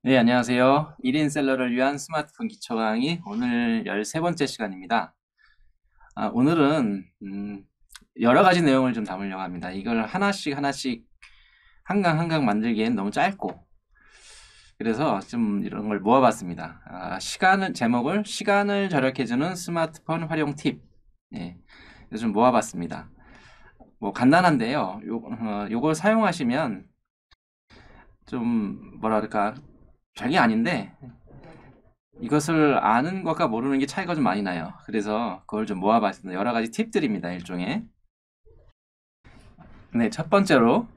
네, 안녕하세요. 1인 셀러를 위한 스마트폰 기초 강의 오늘 13번째 시간입니다. 오늘은 여러 가지 내용을 좀 담으려고 합니다. 이걸 하나씩 한 강 한 강 만들기엔 너무 짧고 그래서 좀 이런 걸 모아봤습니다. 제목을 시간을 절약해주는 스마트폰 활용 팁. 예, 그래서 좀 모아봤습니다. 뭐 간단한데요. 요걸 사용하시면 좀 뭐랄까 별게 아닌데 이것을 아는 것과 모르는 게 차이가 좀 많이 나요. 그래서 그걸 좀 모아봤습니다. 여러 가지 팁들입니다. 일종의. 네, 첫 번째로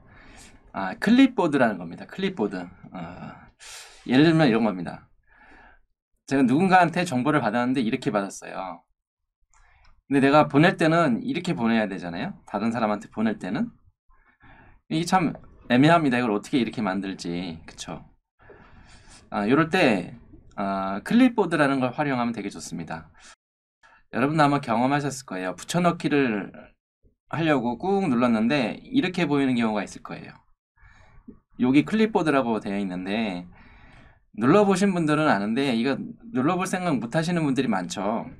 클립보드라는 겁니다. 클립보드. 예를 들면 이런 겁니다. 제가 누군가한테 정보를 받았는데 이렇게 받았어요. 근데 내가 보낼 때는 이렇게 보내야 되잖아요. 다른 사람한테 보낼 때는. 이게 참 애매합니다. 이걸 어떻게 이렇게 만들지. 그쵸? 이럴 때 클립보드라는 걸 활용하면 되게 좋습니다. 여러분 아마 경험하셨을 거예요. 붙여넣기를 하려고 꾹 눌렀는데 이렇게 보이는 경우가 있을 거예요. 여기 클립보드라고 되어 있는데 눌러보신 분들은 아는데 이거 눌러볼 생각 못 하시는 분들이 많죠.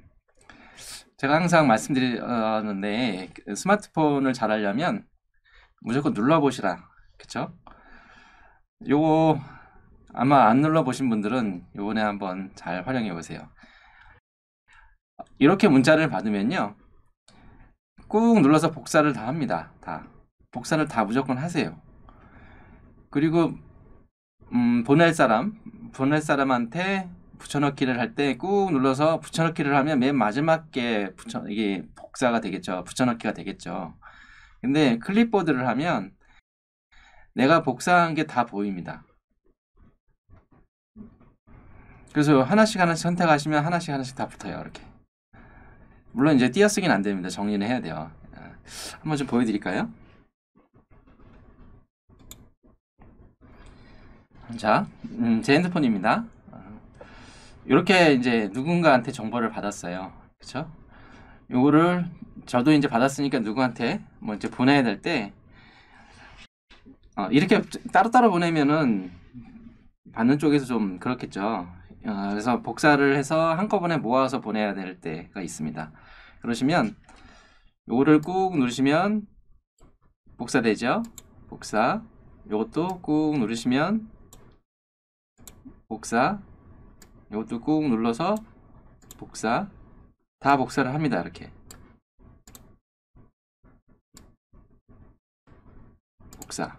제가 항상 말씀드렸는데 스마트폰을 잘 하려면 무조건 눌러보시라. 그쵸? 요거 아마 안 눌러보신 분들은 요번에 한번 잘 활용해 보세요. 이렇게 문자를 받으면요. 꾹 눌러서 복사를 다 합니다. 다. 복사를 다 무조건 하세요. 그리고 보낼 사람한테 붙여넣기를 할 때 꾹 눌러서 붙여넣기를 하면 맨 마지막 게 이게 복사가 되겠죠. 붙여넣기가 되겠죠. 근데 클립보드를 하면 내가 복사한 게 다 보입니다. 그래서 하나씩 선택하시면 하나씩 다 붙어요. 이렇게. 물론 이제 띄어쓰기는 안 됩니다. 정리는 해야 돼요. 한번 좀 보여드릴까요? 자, 제 핸드폰입니다. 이렇게 이제 누군가한테 정보를 받았어요. 그쵸? 요거를 저도 이제 받았으니까 누구한테 뭐 이제 보내야 될 때 이렇게 따로따로 보내면은 받는 쪽에서 좀 그렇겠죠. 그래서 복사를 해서 한꺼번에 모아서 보내야 될 때가 있습니다. 그러시면 요거를 꾹 누르시면 복사되죠. 복사. 요것도 꾹 누르시면 복사. 요것도 꾹 눌러서 복사. 다 복사를 합니다. 이렇게. 복사.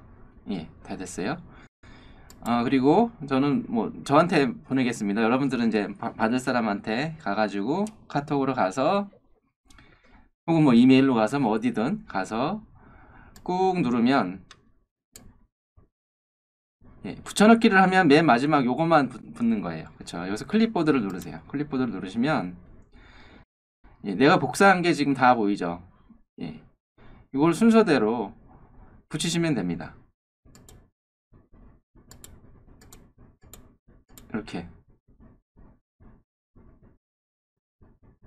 예, 다 됐어요. 그리고 저는 뭐 저한테 보내겠습니다. 여러분들은 이제 받을 사람한테 가가지고 카톡으로 가서 혹은 뭐 이메일로 가서 뭐 어디든 가서 꾹 누르면 붙여넣기를 하면 맨 마지막 요것만 붙는 거예요. 그렇죠? 여기서 클립보드를 누르세요. 클립보드를 누르시면 내가 복사한 게 지금 다 보이죠? 예. 이걸 순서대로 붙이시면 됩니다. 이렇게.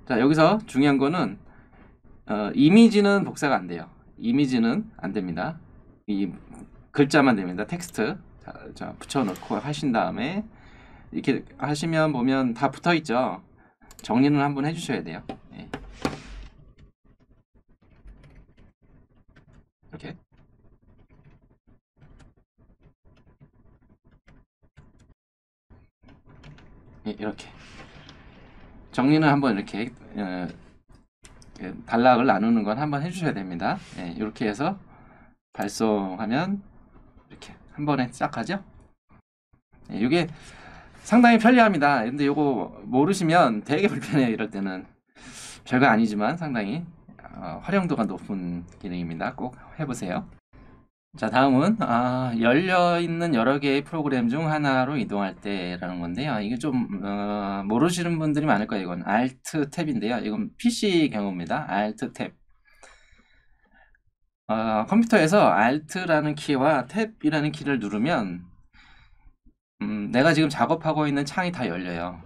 자, 여기서 중요한 거는 이미지는 복사가 안 돼요. 이미지는 안 됩니다. 이 글자만 됩니다. 텍스트. 자, 붙여넣고 하신 다음에 이렇게 하시면 보면 다 붙어 있죠. 정리는 한번 해주셔야 돼요. 예. 이렇게. 예, 이렇게. 정리는 한번 이렇게 단락을 나누는 건 한번 해주셔야 됩니다. 예, 이렇게 해서 발송하면 이렇게 한 번에 싹 가죠. 예, 이게 상당히 편리합니다. 근데 이거 모르시면 되게 불편해요. 이럴 때는 별거 아니지만 상당히 활용도가 높은 기능입니다. 꼭 해보세요. 자, 다음은 열려있는 여러 개의 프로그램 중 하나로 이동할 때라는 건데요. 이게 좀 모르시는 분들이 많을 거예요. 이건 Alt 탭인데요. 이건 PC 경우입니다. Alt 탭. 컴퓨터에서 Alt라는 키와 탭이라는 키를 누르면 내가 지금 작업하고 있는 창이 다 열려요.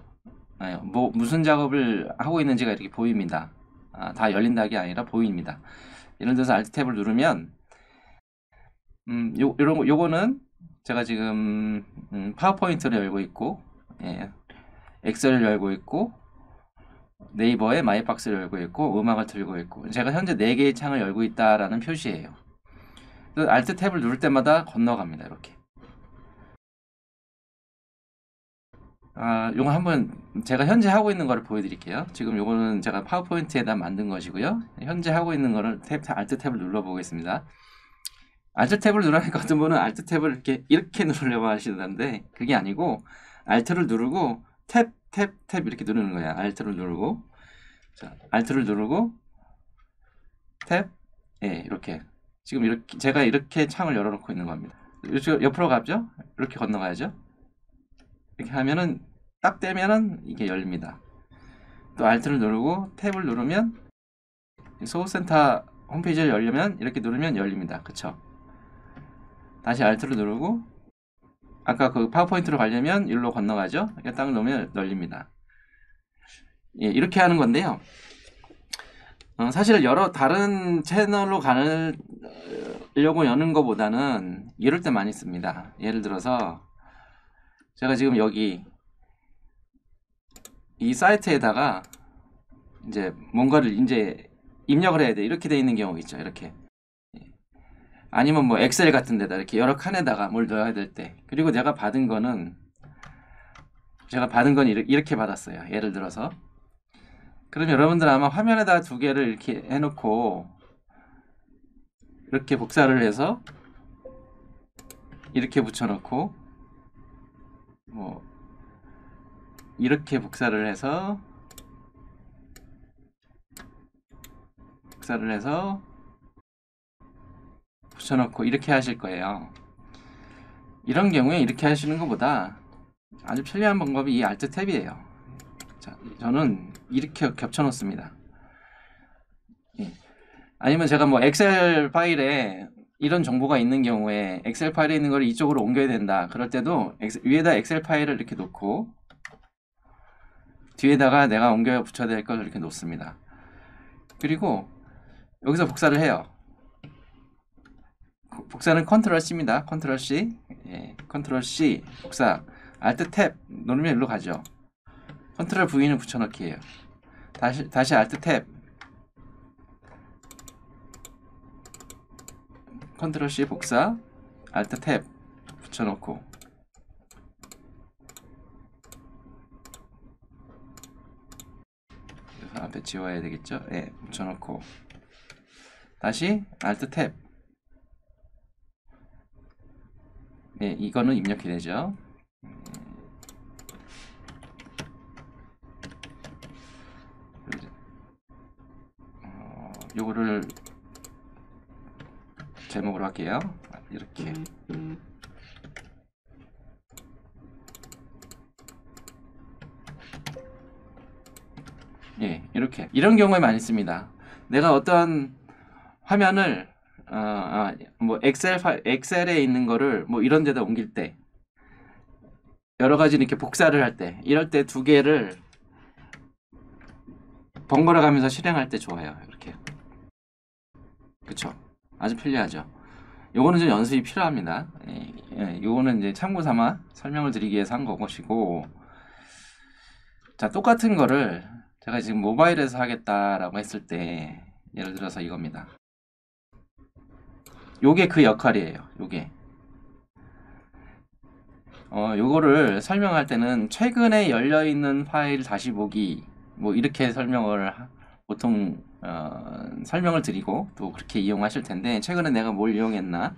무슨 작업을 하고 있는지가 이렇게 보입니다. 다 열린다는 게 아니라 보입니다. 예를 들어서 Alt 탭을 누르면 요거는 제가 지금 파워포인트를 열고 있고, 예, 엑셀을 열고 있고, 네이버에 마이박스를 열고 있고, 음악을 틀고 있고, 제가 현재 4개의 창을 열고 있다라는 표시예요. Alt 탭을 누를 때마다 건너갑니다. 이렇게. 요거 한번 제가 현재 하고 있는 거를 보여드릴게요. 지금 요거는 제가 파워포인트에다 만든 것이고요. 현재 하고 있는 거를 Alt 탭을 눌러 보겠습니다. Alt 탭을 누르니까 어떤 분은 Alt 탭을 이렇게 누르려고 하시는데, 그게 아니고 Alt를 누르고 탭 이렇게 누르는 거예요. Alt를 누르고, 자, Alt를 누르고 탭, 예, 이렇게. 지금 이렇게 제가 이렇게 창을 열어놓고 있는 겁니다. 옆으로 가죠. 이렇게 건너가야죠. 이렇게 하면은 딱 떼면은 이게 열립니다. 또 Alt를 누르고 탭을 누르면 소스센터 홈페이지를 열려면 이렇게 누르면 열립니다. 그쵸? 다시 Alt를 누르고 아까 그 파워포인트로 가려면 일로 건너가죠. 이렇게 딱 놓으면 열립니다. 예, 이렇게 하는 건데요. 사실 여러 다른 채널로 가려고 여는 것보다는 이럴 때 많이 씁니다. 예를 들어서 제가 지금 여기 이 사이트에다가 이제 뭔가를 이제 입력을 해야 돼. 이렇게 돼 있는 경우 있죠. 이렇게. 아니면 뭐 엑셀 같은 데다 이렇게 여러 칸에다가 뭘 넣어야 될 때. 그리고 제가 받은 건 이렇게 받았어요. 예를 들어서. 그럼 여러분들 아마 화면에다 2개를 이렇게 해놓고 이렇게 복사를 해서 이렇게 붙여놓고 뭐 이렇게 복사를 해서 붙여놓고 이렇게 하실 거예요. 이런 경우에 이렇게 하시는 것보다 아주 편리한 방법이 이 Alt 탭이에요. 자, 저는 이렇게 겹쳐 놓습니다. 예. 아니면 제가 뭐 엑셀 파일에 이런 정보가 있는 경우에 엑셀 파일에 있는 걸 이쪽으로 옮겨야 된다. 그럴 때도 위에다 엑셀 파일을 이렇게 놓고 뒤에다가 내가 옮겨 붙여야 될 걸 이렇게 놓습니다. 그리고 여기서 복사를 해요. 복사는 컨트롤 C입니다. 컨트롤 C. 예, 컨트롤 C 복사. Alt 탭 누르면 일로 가죠. 컨트롤 V는 붙여넣기예요. 다시 Alt 탭. 컨트롤 C 복사. Alt 탭 붙여넣고. 앞에 지워야 되겠죠? 예, 붙여넣고. 다시 Alt 탭. 예, 이거는 입력이 되죠. 요거를 제목으로 할게요. 이렇게. 예, 이렇게. 이런 경우에 많이 씁니다. 내가 어떤 화면을 뭐 엑셀에 있는 거를 뭐 이런 데다 옮길 때 여러 가지 이렇게 복사를 할 때 이럴 때 2개를 번갈아 가면서 실행할 때 좋아요. 이렇게. 그쵸? 아주 편리하죠. 요거는 좀 연습이 필요합니다. 요거는 이제 참고 삼아 설명을 드리기 위해서 한 것이고, 자, 똑같은 거를 제가 지금 모바일에서 하겠다라고 했을 때 예를 들어서 이겁니다. 요게 그 역할이에요. 요게. 요거를 설명할 때는 최근에 열려있는 파일 다시 보기 뭐 이렇게 설명을 보통 설명을 드리고 또 그렇게 이용하실 텐데, 최근에 내가 뭘 이용했나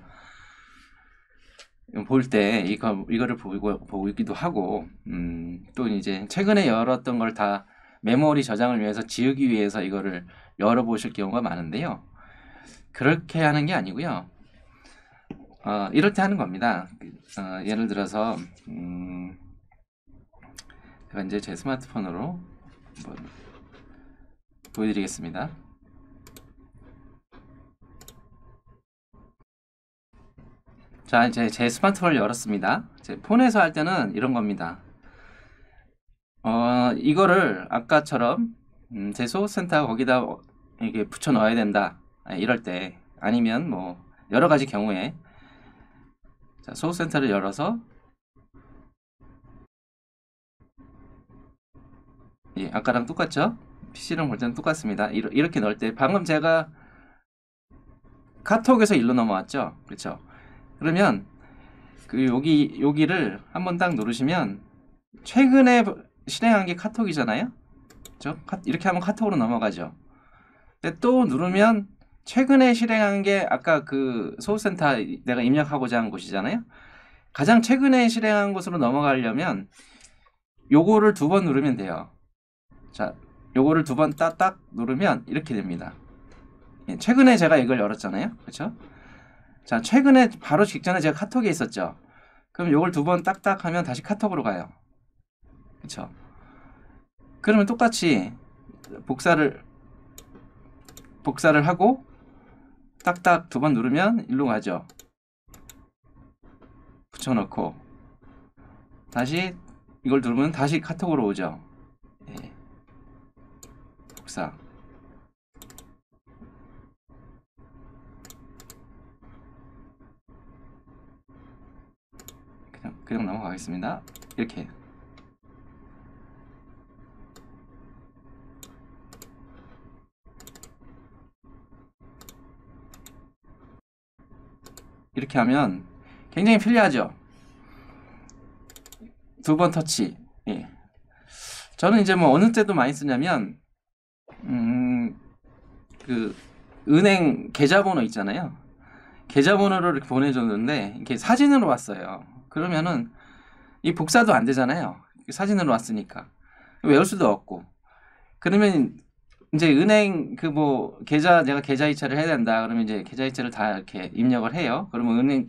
볼 때 이거를 보기도 하고, 또 이제 최근에 열었던 걸 다 메모리 저장을 위해서 지우기 위해서 이거를 열어보실 경우가 많은데요. 그렇게 하는 게 아니고요. 이럴 때 하는 겁니다. 예를 들어서 제가 이제 제 스마트폰으로 한번 보여드리겠습니다. 자, 이제 제 스마트폰을 열었습니다. 제 폰에서 할 때는 이런 겁니다. 이거를 아까처럼 제 소스센터 거기다 이렇게 붙여 넣어야 된다. 이럴 때, 아니면 뭐 여러 가지 경우에 자, 소스 센터를 열어서 예, 아까랑 똑같죠? PC랑 볼 때는 똑같습니다. 이렇게 넣을 때 방금 제가 카톡에서 일로 넘어왔죠? 그렇죠? 그러면 그 여기를 한번 딱 누르시면 최근에 실행한 게 카톡이잖아요? 그렇죠? 이렇게 하면 카톡으로 넘어가죠. 근데 또 누르면 최근에 실행한 게 아까 그 소스센터 내가 입력하고자 한 곳이잖아요? 가장 최근에 실행한 곳으로 넘어가려면 요거를 2번 누르면 돼요. 자, 요거를 2번 딱 누르면 이렇게 됩니다. 예, 최근에 제가 이걸 열었잖아요. 그렇죠? 자, 최근에 바로 직전에 제가 카톡에 있었죠. 그럼 요걸 2번 딱딱 하면 다시 카톡으로 가요. 그렇죠? 그러면 똑같이 복사를 하고 딱딱 2번 누르면 일로 가죠. 붙여놓고 다시 이걸 누르면 다시 카톡으로 오죠. 예. 복사. 그냥 넘어가겠습니다. 이렇게. 이렇게 하면 굉장히 편리하죠. 2번 터치. 예. 저는 이제 뭐 어느 때도 많이 쓰냐면 그 은행 계좌번호 있잖아요. 계좌번호를 이렇게 보내줬는데 이렇게 사진으로 왔어요. 그러면은 이 복사도 안 되잖아요. 사진으로 왔으니까 외울 수도 없고. 그러면 이제 은행 그 뭐 내가 계좌 이체를 해야 된다. 그러면 이제 계좌 이체를 다 이렇게 입력을 해요. 그러면 은행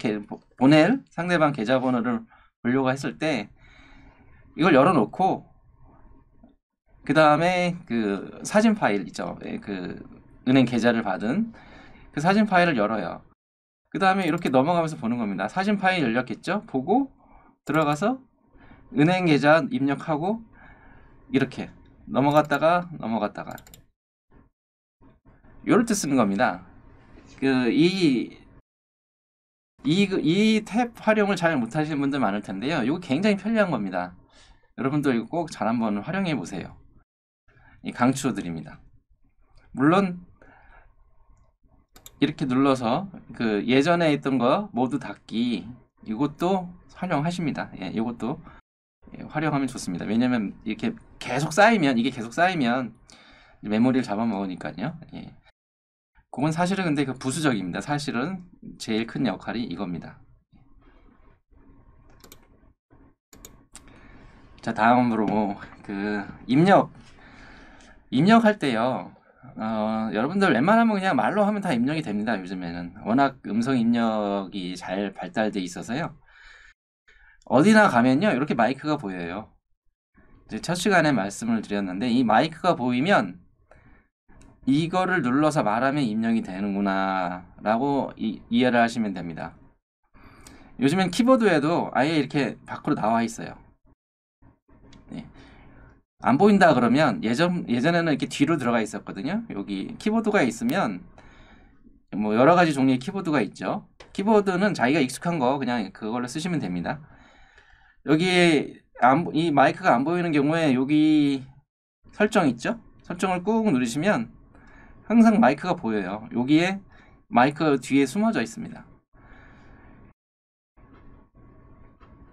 보낼 상대방 계좌번호를 보려고 했을 때 이걸 열어놓고 그 다음에 그 사진 파일 있죠. 그 은행 계좌를 받은 그 사진 파일을 열어요. 그 다음에 이렇게 넘어가면서 보는 겁니다. 사진 파일 열렸겠죠? 보고 들어가서 은행 계좌 입력하고 이렇게 넘어갔다가 요럴 때 쓰는 겁니다. 이 탭 활용을 잘 못하시는 분들 많을 텐데요. 이거 굉장히 편리한 겁니다. 여러분들 이거 꼭 잘 한번 활용해 보세요. 강추드립니다. 물론 이렇게 눌러서 그 예전에 있던 거 모두 닫기 이것도 활용하십니다. 예, 이것도 활용하면 좋습니다. 왜냐면 이게 계속 쌓이면 메모리를 잡아먹으니까요. 예. 그건 사실은 근데 그 부수적입니다. 사실은 제일 큰 역할이 이겁니다. 자, 다음으로 그 입력할 때요. 여러분들 웬만하면 그냥 말로 하면 다 입력이 됩니다. 요즘에는 워낙 음성 입력이 잘 발달돼 있어서요. 어디나 가면요 이렇게 마이크가 보여요. 이제 첫 시간에 말씀을 드렸는데 이 마이크가 보이면 이거를 눌러서 말하면 입력이 되는구나 라고 이해를 하시면 됩니다. 요즘엔 키보드에도 아예 이렇게 밖으로 나와 있어요. 네. 안 보인다 그러면 예전에는 이렇게 뒤로 들어가 있었거든요. 여기 키보드가 있으면 뭐 여러 가지 종류의 키보드가 있죠. 키보드는 자기가 익숙한 거 그냥 그걸로 쓰시면 됩니다. 여기에 이 마이크가 안 보이는 경우에 여기 설정 있죠? 설정을 꾹 누르시면 항상 마이크가 보여요. 여기에 마이크 뒤에 숨어져 있습니다.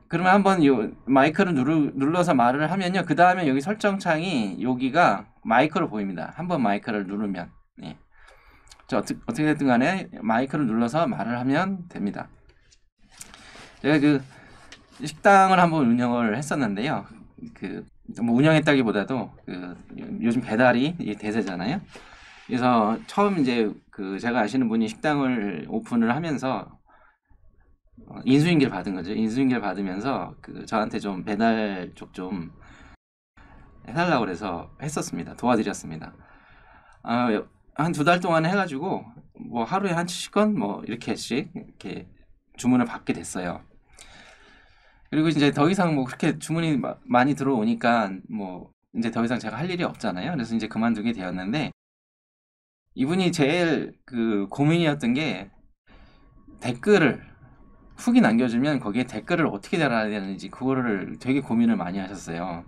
그러면 한번 이 마이크를 눌러서 말을 하면요. 그 다음에 여기 설정창이 여기가 마이크로 보입니다. 한번 마이크를 누르면. 예. 어떻게 됐든 간에 마이크를 눌러서 말을 하면 됩니다. 제가 그 식당을 한번 운영을 했었는데요. 뭐 운영했다기보다도 요즘 배달이 대세잖아요. 그래서 처음 이제 제가 아시는 분이 식당을 오픈을 하면서 인수인계를 받은 거죠. 인수인계를 받으면서 저한테 좀 배달 쪽 좀 해달라고 그래서 했었습니다. 도와드렸습니다. 한 2달 동안 해가지고 뭐 하루에 한 70건 뭐 이렇게씩 이렇게 주문을 받게 됐어요. 그리고 이제 더 이상 뭐 그렇게 주문이 많이 들어오니까 뭐 이제 더 이상 제가 할 일이 없잖아요. 그래서 이제 그만두게 되었는데 이분이 제일 고민이었던 게 댓글을 후기 남겨주면 거기에 댓글을 어떻게 달아야 되는지 그거를 되게 고민을 많이 하셨어요.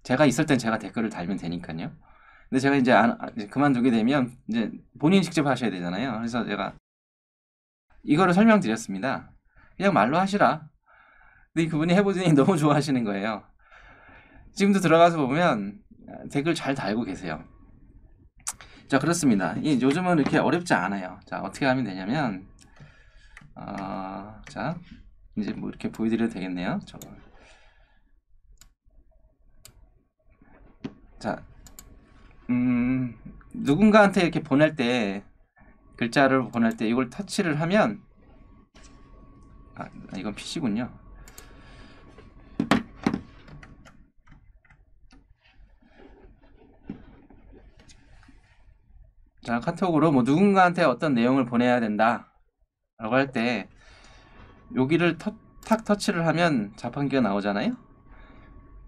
제가 있을 땐 제가 댓글을 달면 되니까요. 근데 제가 이제 그만두게 되면 이제 본인이 직접 하셔야 되잖아요. 그래서 제가 이거를 설명드렸습니다. 그냥 말로 하시라. 근데 그분이 해보더니 너무 좋아하시는 거예요. 지금도 들어가서 보면 댓글 잘 달고 계세요. 자, 그렇습니다. 요즘은 이렇게 어렵지 않아요. 자, 어떻게 하면 되냐면, 자, 이제 뭐 이렇게 보여드려도 되겠네요. 자, 누군가한테 이렇게 보낼 때, 글자를 보낼 때 이걸 터치를 하면, 이건 PC군요. 자, 카톡으로 뭐 누군가한테 어떤 내용을 보내야 된다 라고 할 때 여기를 탁 터치를 하면 자판기가 나오잖아요.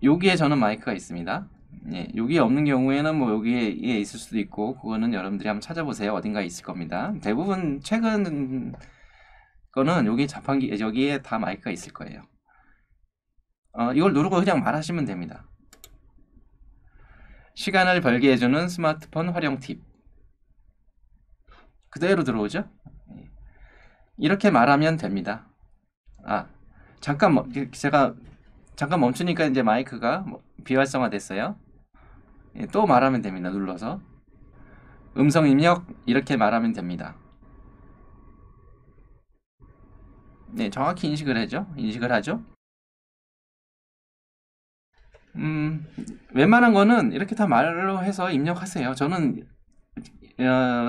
여기에 저는 마이크가 있습니다. 예, 여기에 없는 경우에는 뭐 여기에 있을 수도 있고 그거는 여러분들이 한번 찾아보세요. 어딘가에 있을 겁니다. 대부분 최근 거는 여기 자판기 여기에 다 마이크가 있을 거예요. 이걸 누르고 그냥 말하시면 됩니다. 시간을 벌게 해주는 스마트폰 활용 팁. 그대로 들어오죠? 이렇게 말하면 됩니다. 제가 잠깐 멈추니까 이제 마이크가 비활성화 됐어요. 또 말하면 됩니다. 눌러서. 음성 입력 이렇게 말하면 됩니다. 네, 정확히 인식을 하죠. 웬만한 거는 이렇게 다 말로 해서 입력하세요. 저는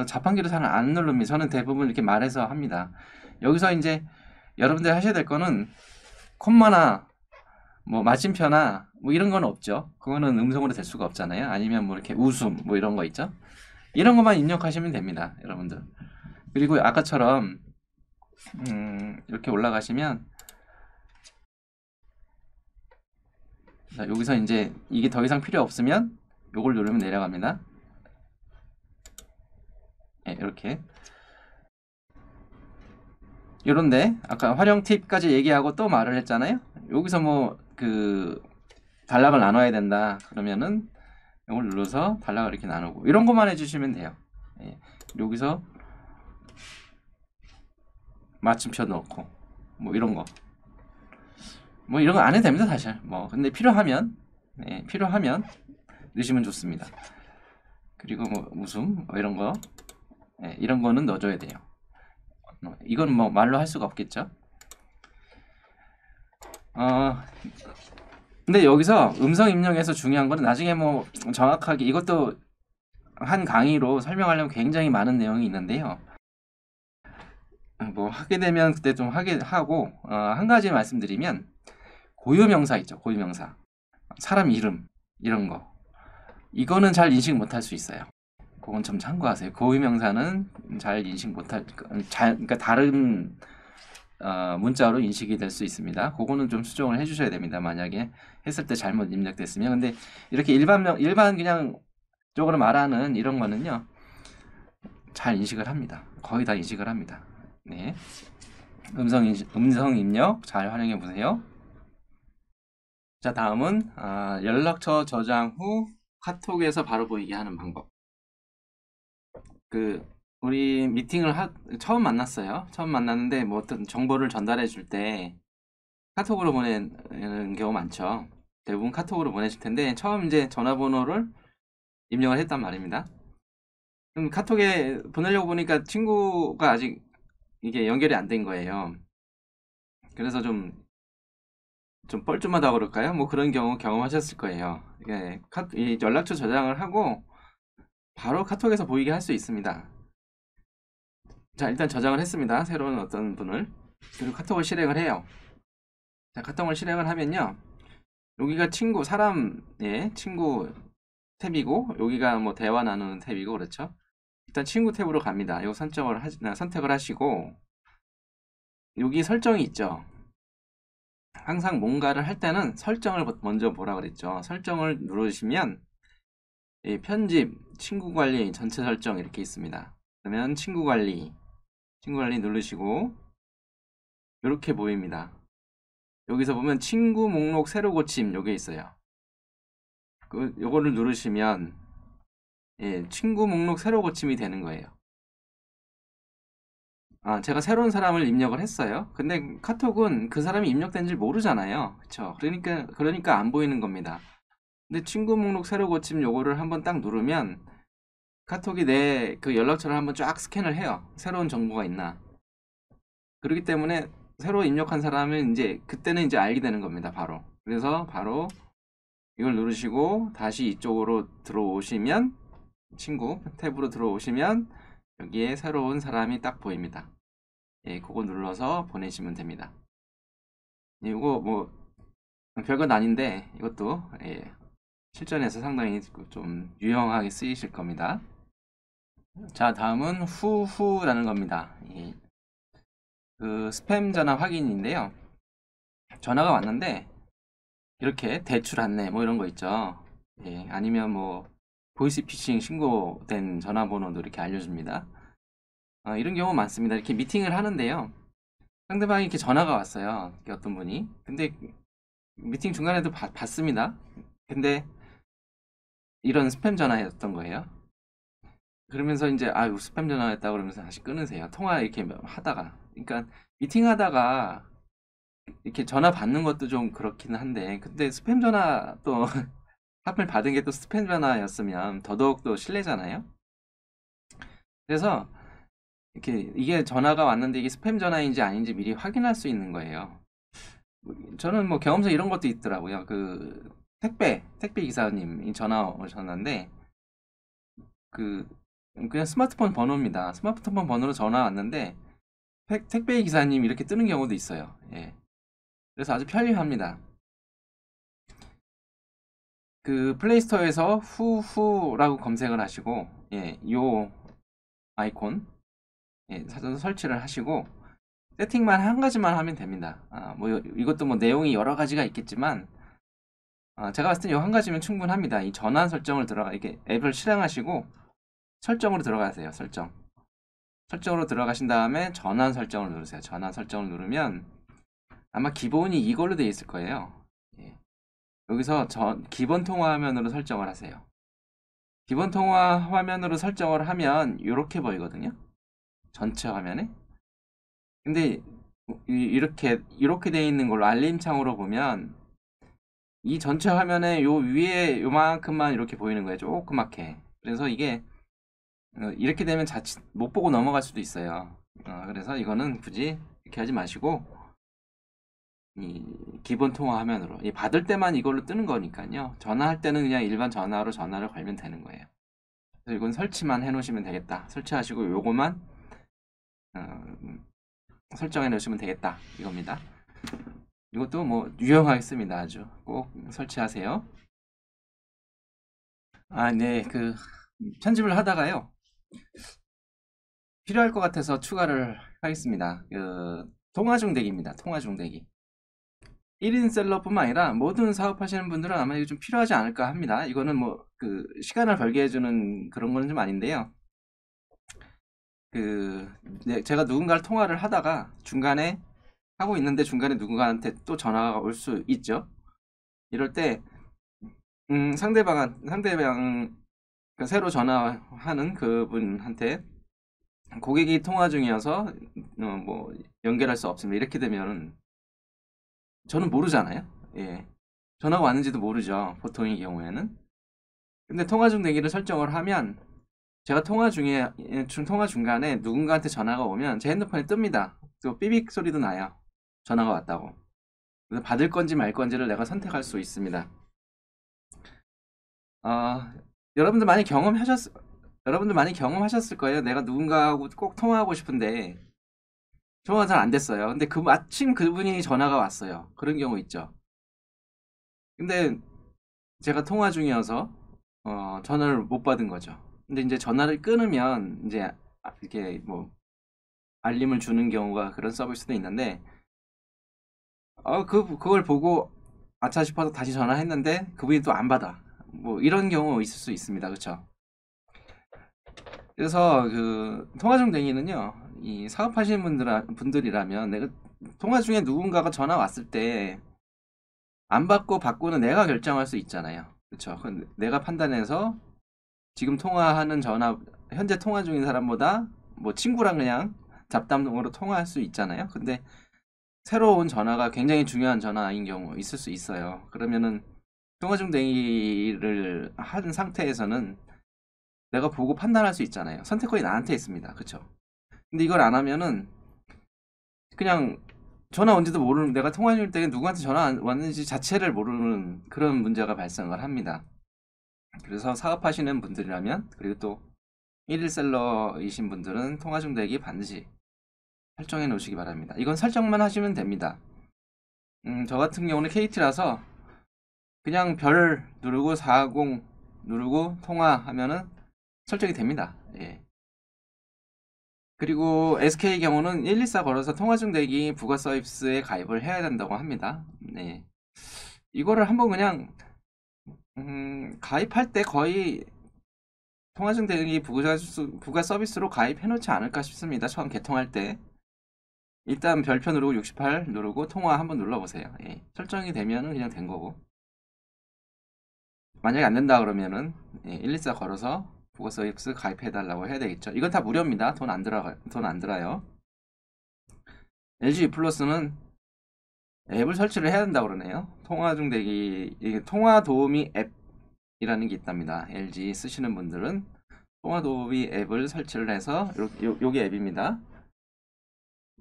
자판기로 잘 안 누릅니다. 저는 대부분 이렇게 말해서 합니다. 여기서 이제 여러분들 하셔야 될 거는 콤마나 뭐 마침표나 뭐 이런 건 없죠. 그거는 음성으로 될 수가 없잖아요. 아니면 뭐 이렇게 웃음 뭐 이런 거 있죠. 이런 것만 입력하시면 됩니다, 여러분들. 그리고 아까처럼 이렇게 올라가시면 자, 여기서 이제 이게 더 이상 필요 없으면 요걸 누르면 내려갑니다. 네, 이렇게 요런데 아까 활용 팁까지 얘기하고 또 말을 했잖아요. 여기서 뭐 그 단락을 나눠야 된다 그러면은 이걸 눌러서 단락을 이렇게 나누고 이런 것만 해주시면 돼요. 예, 여기서 마침표 넣고 뭐 이런 거 안 해도 됩니다 사실. 뭐 근데 필요하면 넣으시면 좋습니다. 그리고 뭐 웃음 뭐 이런 거 이런 거는 넣어줘야 돼요. 이건 뭐 말로 할 수가 없겠죠. 근데 여기서 음성 입력에서 중요한 거는 나중에 뭐 정확하게 이것도 한 강의로 설명하려면 굉장히 많은 내용이 있는데요. 뭐 하게 되면 그때 좀 하게 하고 한 가지 말씀드리면 고유명사 있죠. 고유명사 사람 이름 이런 거 이거는 잘 인식 못할 수 있어요. 그건 좀 참고하세요. 고유명사는 잘 인식 못할 그러니까 다른 문자로 인식이 될 수 있습니다. 그거는 좀 수정을 해주셔야 됩니다. 만약에 했을 때 잘못 입력됐으면. 근데 이렇게 일반 그냥 쪽으로 말하는 이런 거는요 잘 인식을 합니다. 거의 다 인식을 합니다. 네, 음성 입력 잘 활용해 보세요. 자, 다음은 연락처 저장 후 카톡에서 바로 보이게 하는 방법. 우리 미팅을 처음 만났어요. 처음 만났는데 뭐 어떤 정보를 전달해 줄 때 카톡으로 보내는 경우 많죠. 대부분 카톡으로 보내실 텐데 처음 이제 전화번호를 입력을 했단 말입니다. 그럼 카톡에 보내려고 보니까 친구가 아직 이게 연결이 안 된 거예요. 그래서 좀 뻘쭘하다고 그럴까요? 뭐 그런 경우 경험하셨을 거예요. 이 연락처 저장을 하고 바로 카톡에서 보이게 할 수 있습니다. 자, 일단 저장을 했습니다. 새로운 어떤 분을. 그리고 카톡을 실행을 해요. 자, 카톡을 실행을 하면요. 여기가 친구, 친구 탭이고, 여기가 뭐 대화 나누는 탭이고, 그렇죠? 일단 친구 탭으로 갑니다. 이거 선택을 하시고, 여기 설정이 있죠. 항상 뭔가를 할 때는 설정을 먼저 보라 그랬죠. 설정을 누르시면, 편집, 친구 관리, 전체 설정 이렇게 있습니다. 그러면 친구 관리 누르시고 이렇게 보입니다. 여기서 보면 친구 목록 새로 고침 요게 있어요. 요거를 누르시면 예, 친구 목록 새로 고침이 되는 거예요. 제가 새로운 사람을 입력을 했어요. 근데 카톡은 그 사람이 입력된지 모르잖아요. 그쵸? 그러니까 안 보이는 겁니다. 근데 친구 목록 새로 고침 요거를 한번 딱 누르면 카톡이 내 그 연락처를 한번 쫙 스캔을 해요. 새로운 정보가 있나. 그렇기 때문에 새로 입력한 사람은 그때는 알게 되는 겁니다. 바로. 그래서 바로 이걸 누르시고 다시 이쪽으로 들어오시면 친구 탭으로 들어오시면 여기에 새로운 사람이 딱 보입니다. 예, 그거 눌러서 보내시면 됩니다. 이거 뭐 별건 아닌데 이것도 예, 실전에서 상당히 좀 유용하게 쓰이실 겁니다. 자, 다음은 후후라는 겁니다. 그 스팸 전화 확인인데요. 전화가 왔는데 이렇게 대출 안내 뭐 이런 거 있죠. 예, 아니면 뭐 보이스피싱 신고된 전화번호도 이렇게 알려줍니다. 이런 경우 많습니다. 이렇게 미팅을 하는데요. 상대방이 이렇게 전화가 왔어요. 어떤 분이. 근데 미팅 중간에도 받습니다. 근데 이런 스팸 전화였던 거예요. 그러면서 아유 스팸 전화였다 그러면서 다시 끊으세요. 통화 이렇게 하다가. 그러니까 미팅 하다가 이렇게 전화 받는 것도 좀 그렇긴 한데 근데 스팸 전화 또 하필 받은 게 또 스팸 전화였으면 더더욱 또 실례잖아요. 그래서 이게 전화가 왔는데 이게 스팸 전화인지 아닌지 미리 확인할 수 있는 거예요. 저는 뭐 경험상 이런 것도 있더라고요. 그 택배 기사님이 전화 오셨는데 그 그냥 스마트폰 번호입니다. 스마트폰 번호로 전화 왔는데 택배 기사님 이렇게 뜨는 경우도 있어요. 예. 그래서 아주 편리합니다. 그 플레이스토어에서 후후라고 검색을 하시고 예, 요 아이콘 예, 사전 설치를 하시고 세팅만 한 가지만 하면 됩니다. 뭐 이것도 뭐 내용이 여러 가지가 있겠지만 제가 봤을 때 이 한 가지면 충분합니다. 이 전환 설정을 이렇게 앱을 실행하시고 설정으로 들어가세요. 설정으로 들어가신 다음에 전환 설정을 누르세요. 전환 설정을 누르면 아마 기본이 이걸로 되어 있을 거예요. 예. 여기서 기본 통화 화면으로 설정을 하세요. 기본 통화 화면으로 설정을 하면 이렇게 보이거든요. 전체 화면에. 근데 이렇게 되어 있는 걸로 알림창으로 보면 이 전체 화면에 요 위에 요만큼만 이렇게 보이는 거예요. 조그맣게. 그래서 이게 이렇게 되면 자칫 못 보고 넘어갈 수도 있어요. 그래서 이거는 굳이 이렇게 하지 마시고 이 기본 통화 화면으로 받을 때만 이걸로 뜨는 거니까요. 전화할 때는 그냥 일반 전화로 전화를 걸면 되는 거예요. 그래서 이건 설치만 해 놓으시면 되겠다. 설치하시고 요거만 설정해 놓으시면 되겠다. 이겁니다. 이것도 뭐 유용하겠습니다. 아주 꼭 설치하세요. 네. 그 편집을 하다가요. 필요할 것 같아서 추가를 하겠습니다. 통화 중대기입니다. 통화 중대기. 1인 셀러뿐만 아니라 모든 사업하시는 분들은 아마 이게 좀 필요하지 않을까 합니다. 이거는 뭐 그 시간을 벌게 해주는 그런 거는 좀 아닌데요. 제가 누군가를 통화를 하다가 중간에 하고 있는데 중간에 누군가한테 또 전화가 올 수 있죠. 이럴 때 상대방 그 새로 전화하는 그분한테 고객이 통화 중이어서 뭐 연결할 수 없습니다. 이렇게 되면은 저는 모르잖아요. 예. 전화가 왔는지도 모르죠. 보통의 경우에는. 근데 통화 중 대기를 설정을 하면 제가 통화 중간에 누군가한테 전화가 오면 제 핸드폰에 뜹니다. 또 삐빅 소리도 나요. 전화가 왔다고. 그래서 받을 건지 말 건지를 내가 선택할 수 있습니다. 여러분들 많이 경험하셨을 거예요. 내가 누군가하고 꼭 통화하고 싶은데 통화가 잘 안 됐어요. 근데 마침 그분이 전화가 왔어요. 그런 경우 있죠. 근데 제가 통화 중이어서 전화를 못 받은 거죠. 근데 이제 전화를 끊으면 이제 이렇게 뭐 알림을 주는 경우가 그런 서비스도 있는데 그걸 보고 아차 싶어서 다시 전화했는데 그분이 또 안 받아. 뭐 이런 경우 있을 수 있습니다. 그렇죠? 그래서 그 통화 중 대기는요. 이 사업하시는 분들이라면 내가 통화 중에 누군가가 전화 왔을 때 안 받고 받고는 내가 결정할 수 있잖아요. 그쵸? 내가 판단해서 지금 통화하는 전화, 현재 통화 중인 사람보다 뭐 친구랑 그냥 잡담으로 통화할 수 있잖아요. 근데 새로운 전화가 굉장히 중요한 전화인 경우 있을 수 있어요. 그러면은 통화 중 대기를 한 상태에서는 내가 보고 판단할 수 있잖아요. 선택권이 나한테 있습니다. 그쵸? 근데 이걸 안 하면은 그냥 전화 온지도 모르는, 내가 통화 중일 때 누구한테 전화 왔는지 자체를 모르는 그런 문제가 발생을 합니다. 그래서 사업하시는 분들이라면, 그리고 또 일일셀러이신 분들은 통화 중 대기 반드시 설정해 놓으시기 바랍니다. 이건 설정만 하시면 됩니다. 저 같은 경우는 KT라서 그냥 별 누르고 40 누르고 통화하면은 설정이 됩니다. 예. 그리고 SK 경우는 114 걸어서 통화 중 대기 부가 서비스에 가입을 해야 된다고 합니다. 네. 이거를 한번 그냥 가입할 때 거의 통화 중 대기 부가 서비스로 가입해 놓지 않을까 싶습니다. 처음 개통할 때. 일단 별표 누르고 68 누르고 통화 한번 눌러보세요. 예. 설정이 되면은 그냥 된 거고. 만약에 안 된다 그러면은 114 걸어서 부가 서비스 가입해 달라고 해야 되겠죠. 이건 다 무료입니다. 돈 안 들어요. LG U 플러스는 앱을 설치를 해야 된다고 그러네요. 통화 중 대기, 이게 통화 도우미 앱이라는 게 있답니다. LG 쓰시는 분들은 통화 도우미 앱을 설치를 해서 요게 앱입니다.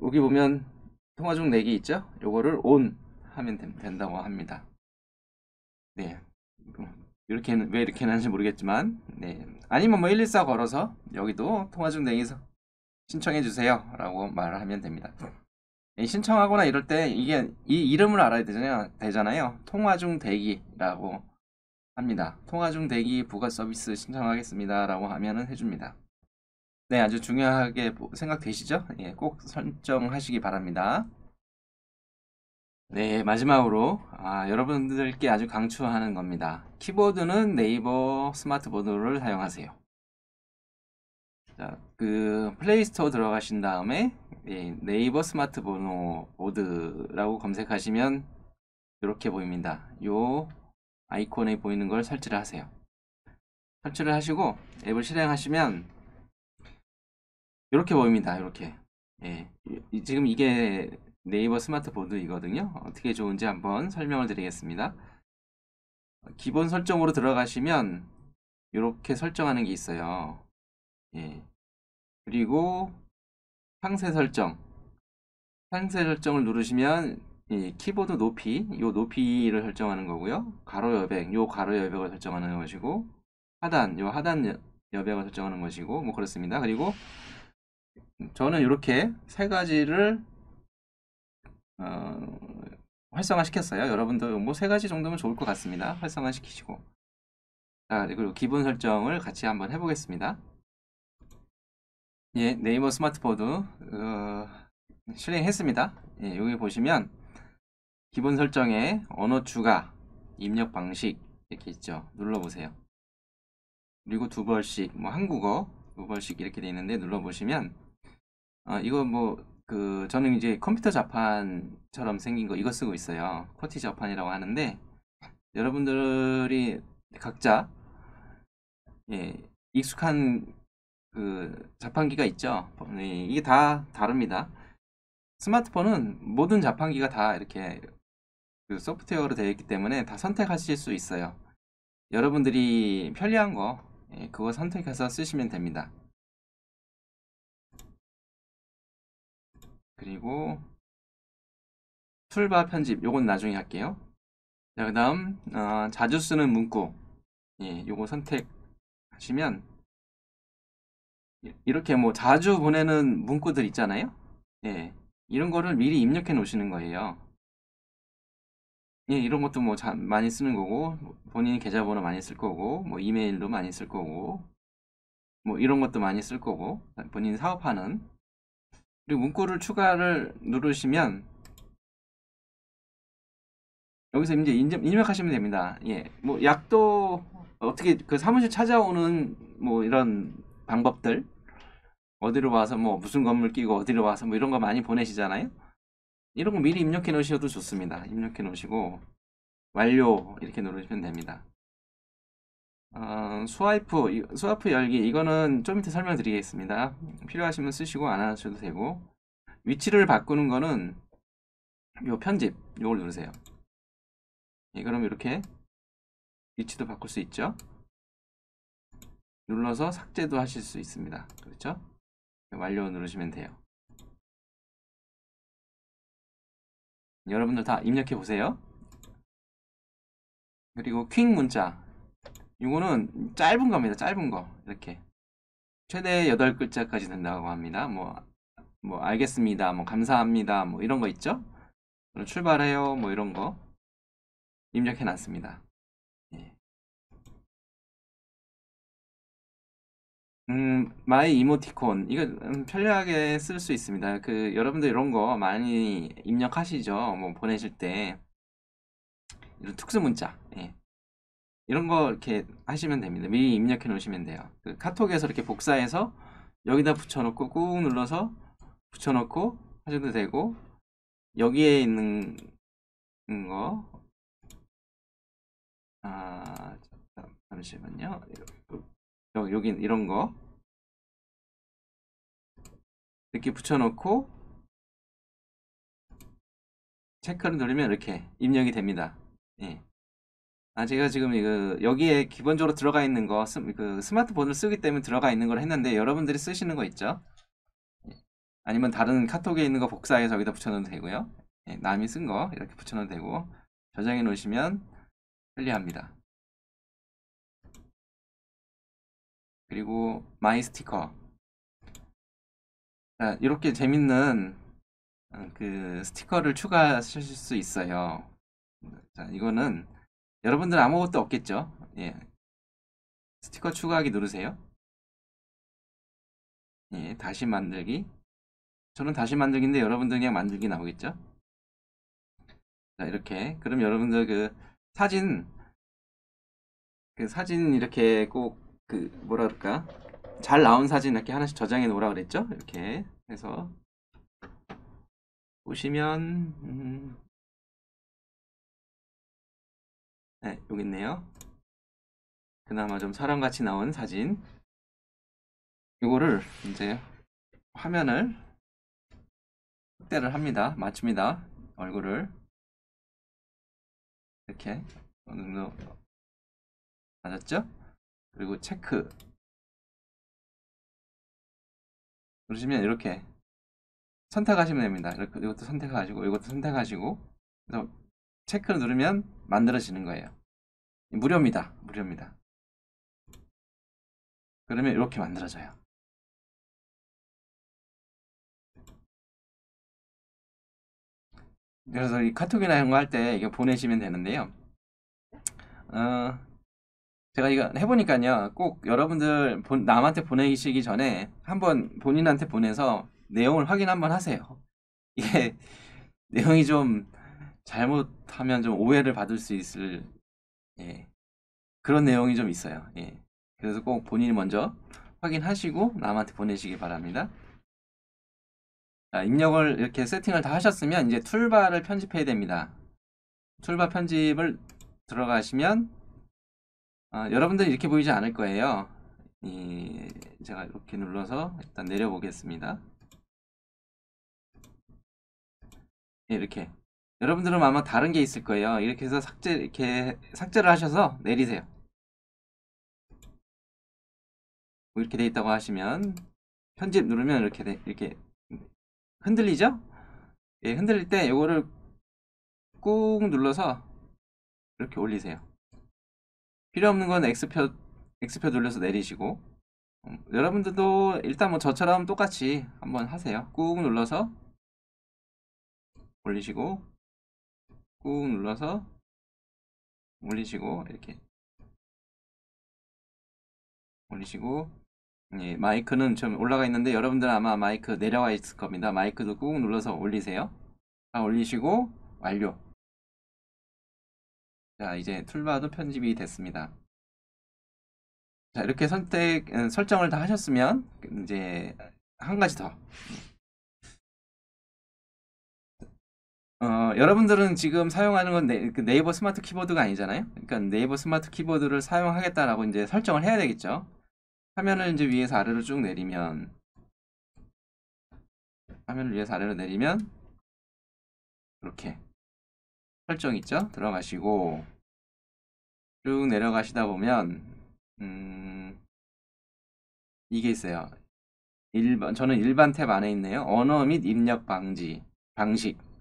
여기 보면 통화 중 대기 있죠? 요거를 온 하면 된다고 합니다. 네. 왜 이렇게 하는지 모르겠지만, 네. 아니면 뭐 114 걸어서 여기도 통화 중 대기 신청해 주세요 라고 말을 하면 됩니다. 신청하거나 이럴 때 이게 이 이름을 알아야 되잖아요. 통화 중 대기라고 합니다. 통화 중 대기 부가 서비스 신청하겠습니다 라고 하면은 해줍니다. 네, 아주 중요하게 생각되시죠? 예, 꼭 설정하시기 바랍니다. 네, 마지막으로 여러분들께 아주 강추하는 겁니다. 키보드는 네이버 스마트보드를 사용하세요. 자, 그 플레이스토어 들어가신 다음에 네이버 스마트보드라고 검색하시면 이렇게 보입니다. 요 아이콘에 보이는 걸 설치를 하세요. 설치를 하시고 앱을 실행하시면 이렇게 보입니다. 이렇게. 예, 지금 이게 네이버 스마트보드이거든요. 어떻게 좋은지 한번 설명을 드리겠습니다. 기본 설정으로 들어가시면 이렇게 설정하는 게 있어요. 예. 그리고 상세 설정을 누르시면 이 키보드 높이, 요 높이를 설정하는 거고요. 가로 여백, 요 가로 여백을 설정하는 것이고, 하단, 요 하단 여백을 설정하는 것이고, 뭐 그렇습니다. 그리고 저는 이렇게 세 가지를 활성화 시켰어요. 여러분도 뭐 세 가지 정도면 좋을 것 같습니다. 활성화 시키시고. 자, 그리고 기본 설정을 같이 한번 해보겠습니다. 예, 네이버 스마트보드 실행했습니다. 예, 여기 보시면 기본 설정에 언어 추가, 입력 방식 이렇게 있죠. 눌러보세요. 그리고 두 벌씩, 뭐 한국어 두 벌씩 이렇게 돼 있는데 눌러보시면 이거 뭐 저는 이제 컴퓨터 자판처럼 생긴 거 이거 쓰고 있어요. 코티 자판이라고 하는데 여러분들이 각자 익숙한 그 자판기가 있죠. 이게 다 다릅니다. 스마트폰은 모든 자판기가 다 이렇게 그 소프트웨어로 되어 있기 때문에 다 선택하실 수 있어요. 여러분들이 편리한 거 그거 선택해서 쓰시면 됩니다. 그리고 툴바 편집 요건 나중에 할게요. 자, 그 다음 자주 쓰는 문구 요거 선택하시면 이렇게 뭐 자주 보내는 문구들 있잖아요. 이런 거를 미리 입력해 놓으시는 거예요. 이런 것도 뭐 많이 쓰는 거고, 본인 계좌번호 많이 쓸 거고, 뭐 이메일도 많이 쓸 거고, 뭐 이런 것도 많이 쓸 거고, 본인 사업하는. 그리고 문구를 추가를 누르시면 여기서 이제 입력하시면 됩니다. 뭐 약도 어떻게 그 사무실 찾아오는 뭐 이런 방법들, 어디로 와서 뭐 무슨 건물 끼고 어디로 와서 뭐 이런 거 많이 보내시잖아요. 이런 거 미리 입력해 놓으셔도 좋습니다. 입력해 놓으시고 완료 이렇게 누르시면 됩니다. 스와이프 열기 이거는 좀 이따 설명드리겠습니다. 필요하시면 쓰시고 안 하셔도 되고, 위치를 바꾸는 거는 요 편집 요걸 누르세요. 예, 그럼 이렇게 위치도 바꿀 수 있죠. 눌러서 삭제도 하실 수 있습니다. 그렇죠? 완료 누르시면 돼요. 여러분들 다 입력해 보세요. 그리고 퀵 문자 이거는 짧은 겁니다. 짧은 거 이렇게 최대 8글자까지 된다고 합니다. 뭐 알겠습니다, 뭐 감사합니다, 뭐 이런 거 있죠. 출발해요, 뭐 이런 거 입력해 놨습니다. 예. 마이 이모티콘 이거 편리하게 쓸 수 있습니다. 여러분들 이런 거 많이 입력하시죠. 뭐 보내실 때 이런 특수 문자, 예. 이런 거 이렇게 하시면 됩니다. 미리 입력해 놓으시면 돼요. 카톡에서 이렇게 복사해서 여기다 붙여놓고 꾹 눌러서 붙여놓고 하셔도 되고, 여기에 있는 거, 잠시만요. 여기 이런 거 이렇게 붙여놓고 체크를 누르면 이렇게 입력이 됩니다. 예. 제가 지금 여기에 기본적으로 들어가 있는 거, 스마트폰을 쓰기 때문에 들어가 있는 걸 했는데, 여러분들이 쓰시는 거 있죠? 예. 아니면 다른 카톡에 있는 거 복사해서 여기다 붙여넣어도 되고요. 예, 남이 쓴 거 이렇게 붙여넣어도 되고, 저장해 놓으시면 편리합니다. 그리고 마이 스티커. 이렇게 재밌는 스티커를 추가하실 수 있어요. 자, 이거는 여러분들 아무것도 없겠죠? 예. 스티커 추가하기 누르세요. 예, 다시 만들기. 저는 다시 만들기인데 여러분들 그냥 만들기 나오겠죠? 자, 이렇게. 그럼 여러분들 사진, 사진 이렇게 꼭 뭐라 그럴까? 잘 나온 사진 이렇게 하나씩 저장해 놓으라 그랬죠? 이렇게 해서 보시면, 네, 여기 있네요. 그나마 좀 사람같이 나온 사진. 이거를 이제 화면을 확대를 합니다. 맞춥니다. 얼굴을 이렇게 어느 정도 맞았죠? 그리고 체크 누르시면 이렇게 선택하시면 됩니다. 이것도 선택하시고 이것도 선택하시고, 그래서 체크를 누르면 만들어지는 거예요. 무료입니다. 무료입니다. 그러면 이렇게 만들어져요. 그래서 이 카톡이나 이런 거 할 때 이거 보내시면 되는데요. 제가 이거 해보니까요, 꼭 여러분들 남한테 보내시기 전에 한번 본인한테 보내서 내용을 확인 한번 하세요. 이게 내용이 좀 잘못하면 좀 오해를 받을 수 있을, 예, 그런 내용이 좀 있어요. 예. 그래서 꼭 본인이 먼저 확인하시고 남한테 보내시기 바랍니다. 입력을 이렇게 세팅을 다 하셨으면 이제 툴바를 편집해야 됩니다. 툴바 편집을 들어가시면 여러분들 이렇게 보이지 않을 거예요. 제가 이렇게 눌러서 일단 내려보겠습니다. 예, 이렇게 여러분들은 아마 다른 게 있을 거예요. 이렇게 해서 이렇게 삭제를 하셔서 내리세요. 뭐 이렇게 돼 있다고 하시면 편집 누르면 이렇게 흔들리죠? 예, 흔들릴 때 이거를 꾹 눌러서 이렇게 올리세요. 필요 없는 건 X표 눌러서 내리시고, 여러분들도 일단 뭐 저처럼 똑같이 한번 하세요. 꾹 눌러서 올리시고, 꾹 눌러서 올리시고, 이렇게 올리시고, 예, 마이크는 좀 올라가 있는데 여러분들은 아마 마이크 내려와 있을 겁니다. 마이크도 꾹 눌러서 올리세요. 올리시고 완료. 자, 이제 툴바도 편집이 됐습니다. 자, 이렇게 설정을 다 하셨으면 이제 한 가지 더. 여러분들은 지금 사용하는 건 그 네이버 스마트 키보드가 아니잖아요. 그러니까 네이버 스마트 키보드를 사용하겠다라고 이제 설정을 해야 되겠죠. 화면을 이제 위에서 아래로 쭉 내리면, 화면을 위에서 아래로 내리면 이렇게 설정 있죠? 들어가시고 쭉 내려가시다 보면 이게 있어요. 저는 일반 탭 안에 있네요. 언어 및 입력 방식,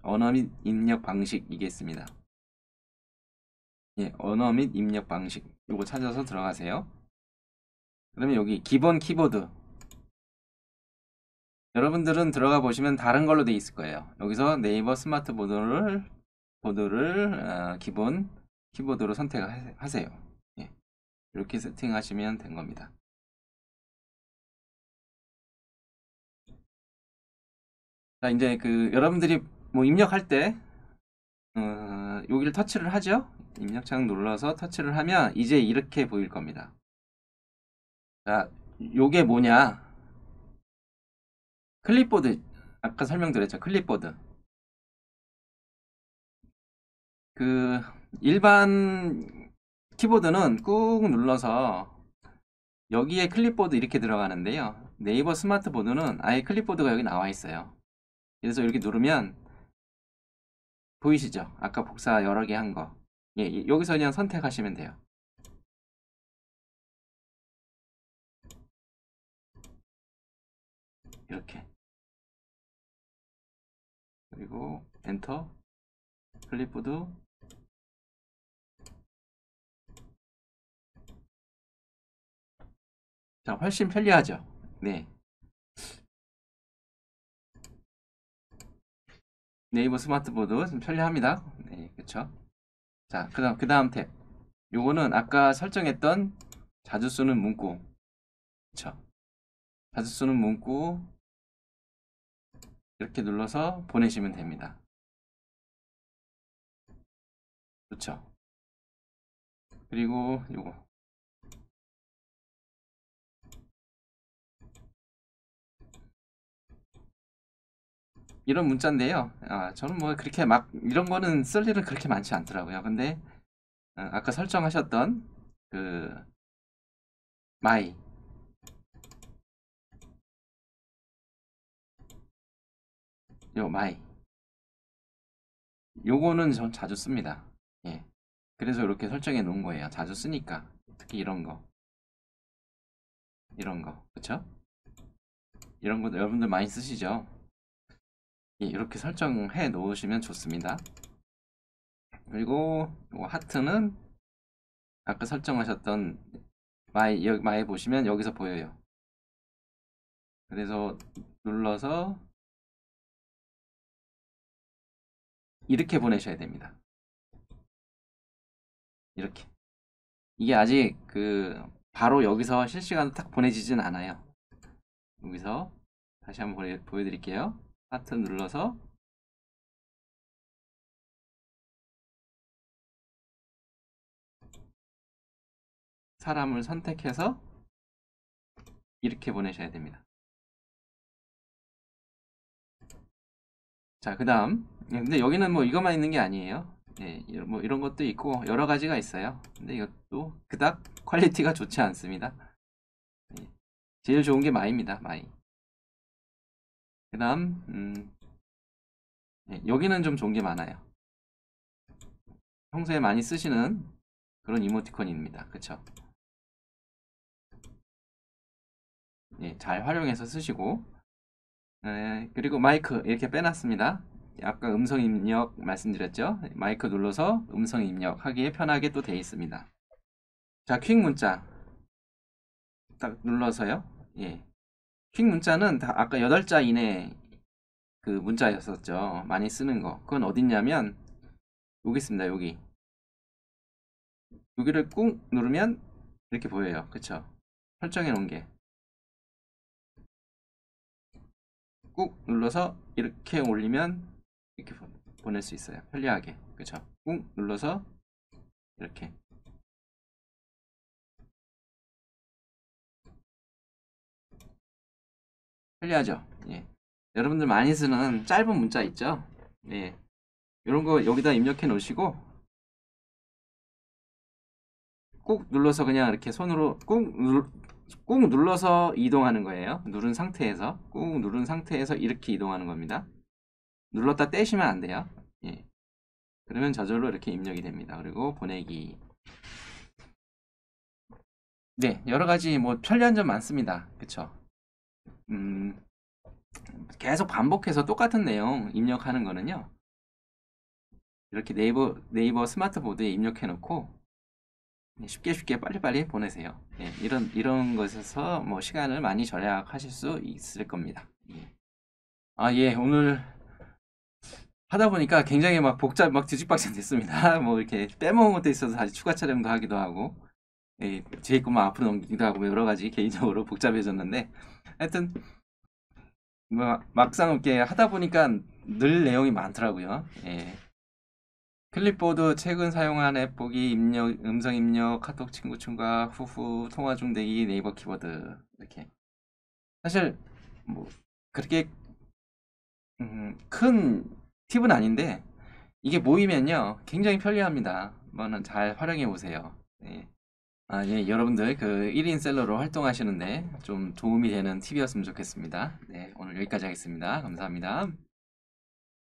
언어 및 입력 방식 이게 있습니다. 예, 언어 및 입력 방식 요거 찾아서 들어가세요. 그러면 여기 기본 키보드, 여러분들은 들어가 보시면 다른 걸로 돼 있을 거예요. 여기서 네이버 스마트 보드를 기본 키보드로 선택하세요. 예, 이렇게 세팅하시면 된 겁니다. 자, 이제 그 여러분들이 뭐 입력할 때 여기를 터치를 하죠. 입력창 눌러서 터치를 하면 이제 이렇게 보일 겁니다. 자, 요게 뭐냐? 클립보드, 아까 설명드렸죠. 클립보드. 그 일반 키보드는 꾹 눌러서 여기에 클립보드 이렇게 들어가는데요. 네이버 스마트보드는 아예 클립보드가 여기 나와 있어요. 그래서 이렇게 누르면 보이시죠? 아까 복사 여러 개 한 거. 예, 여기서 그냥 선택하시면 돼요. 이렇게. 그리고 엔터, 클립보드. 자, 훨씬 편리하죠? 네. 네이버 스마트보드 좀 편리합니다. 네, 그쵸? 자, 그 다음 탭. 요거는 아까 설정했던 자주 쓰는 문구. 그쵸? 자주 쓰는 문구 이렇게 눌러서 보내시면 됩니다. 그쵸? 그리고 요거. 이런 문자인데요. 저는 뭐 그렇게 막 이런 거는 쓸 일은 그렇게 많지 않더라고요. 근데 아까 설정하셨던 그 마이, 요 마이, 요거는 전 자주 씁니다. 예. 그래서 이렇게 설정해 놓은 거예요. 자주 쓰니까. 특히 이런 거, 그쵸? 이런 거 여러분들 많이 쓰시죠? 예, 이렇게 설정해 놓으시면 좋습니다. 그리고 요 하트는 아까 설정하셨던 마이 보시면 여기서 보여요. 그래서 눌러서 이렇게 보내셔야 됩니다. 이렇게. 이게 아직 그 바로 여기서 실시간으로 딱 보내지진 않아요. 여기서 다시 한번 보여드릴게요. 하트 눌러서 사람을 선택해서 이렇게 보내셔야 됩니다. 자, 그 다음. 근데 여기는 뭐 이것만 있는 게 아니에요. 예, 뭐 이런 것도 있고 여러 가지가 있어요. 근데 이것도 그닥 퀄리티가 좋지 않습니다. 예, 제일 좋은 게 마이입니다. 마이. 그 다음, 여기는 좀 좋은 게 많아요. 평소에 많이 쓰시는 그런 이모티콘입니다. 그쵸? 예, 잘 활용해서 쓰시고, 그리고 마이크 이렇게 빼놨습니다. 아까 음성 입력 말씀드렸죠? 마이크 눌러서 음성 입력하기에 편하게 또 되어 있습니다. 자, 퀵 문자 딱 눌러서요. 예. 퀵 문자는 다 아까 8자 이내 그 문자였었죠. 많이 쓰는 거. 그건 어딨냐면 여기 있습니다. 여기를 꾹 누르면 이렇게 보여요. 그쵸? 설정해 놓은 게 꾹 눌러서 이렇게 올리면 이렇게 보낼 수 있어요. 편리하게. 그쵸? 꾹 눌러서 이렇게. 편리하죠? 예. 여러분들 많이 쓰는 짧은 문자 있죠? 예. 이런 거 여기다 입력해 놓으시고 꾹 눌러서 그냥 이렇게 손으로 꾹 눌러서 이동하는 거예요. 누른 상태에서 꾹 누른 상태에서 이렇게 이동하는 겁니다. 눌렀다 떼시면 안 돼요. 예. 그러면 저절로 이렇게 입력이 됩니다. 그리고 보내기. 네, 여러 가지 뭐 편리한 점 많습니다. 그쵸? 음, 계속 반복해서 똑같은 내용 입력하는 거는요. 이렇게 네이버 스마트보드에 입력해 놓고 쉽게 빨리빨리 보내세요. 예, 이런 것에서 뭐 시간을 많이 절약하실 수 있을 겁니다. 예. 아, 예, 오늘 하다 보니까 굉장히 막 막 뒤죽박죽 됐습니다. 뭐 이렇게 빼먹은 것도 있어서 다시 추가 촬영도 하기도 하고, 예, 제 것만 앞으로 넘기기도 하고, 뭐 여러 가지 개인적으로 복잡해졌는데, 하여튼, 뭐 막상 이렇게 하다 보니까 늘 내용이 많더라고요. 예. 클립보드 최근 사용한 앱 보기, 음성 입력, 카톡 친구 추가, 후후, 통화 중 대기, 네이버 키보드. 이렇게. 사실, 뭐, 그렇게, 큰 팁은 아닌데, 이게 모이면요, 굉장히 편리합니다. 한번 잘 활용해 보세요. 네. 아, 예, 여러분들 그 1인 셀러로 활동하시는데 좀 도움이 되는 팁이었으면 좋겠습니다. 네, 오늘 여기까지 하겠습니다. 감사합니다.